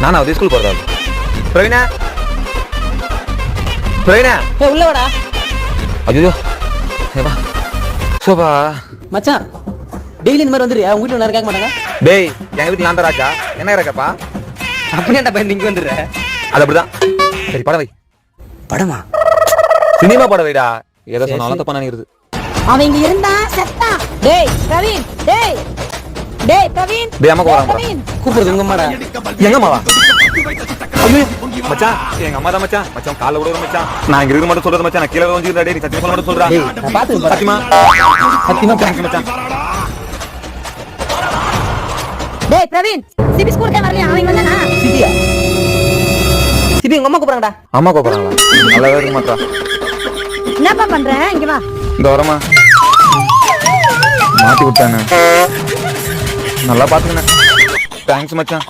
நானா அது ஸ்கூல் போறதா? பிரவீனா பிரவீனா உள்ள வாடா. ஐயோ ஏப்பா சோபா மச்சான் டெய்லி இந்த மாதிரி வந்துரு. அவங்க வீட்டுல நேரம் கேட்க மாட்டாங்க. டேய் எங்க வீட்டுல நான் தான் ராஜா. என்ன இருக்கேப்பா? அப்படியாண்டா பையன் இங்க வந்துடுற. அது அப்படிதான். சரி படம் வை. படமா? சினிமா படம் வைடா. எதை சொன்னாலும் தப்பா நினைக்கிறது. அவன் இங்க இருந்தா செத்தா. டேய் பிரவீன், டேய் டேய் பிரவீன், டேய் அம்மா போறாங்க. கூப்பிடுறது உங்க அம்மாடா. எங்க அம்மாவா? ஐயோ மச்சான் எங்க அம்மா தான் மச்சான். மச்சான் கால விடுற மச்சான். நான் இங்க இருக்கு மட்டும் சொல்றது மச்சான். நான் கீழ வந்து டேய் சத்தியமா சொல்ல மட்டும் சொல்றா. டேய் நான் பாத்து சத்தியமா சத்தியமா தேங்க்ஸ் மச்சான். டேய் பிரவீன், சிபி ஸ்கூலுக்கே வரலையா? அவன் இங்க வந்தானா? சிபியா? சிபி உங்க அம்மா கூப்பிடுறாங்கடா. அம்மா கூப்பிடுறாங்களா? நல்லாவே இருக்க மாட்டா. என்னப்பா பண்ற? இங்க வா. இந்த வரமா மாட்டி விட்டானே. நல்லா பாத்துக்கினேன். தேங்க்ஸ் மச்சான்.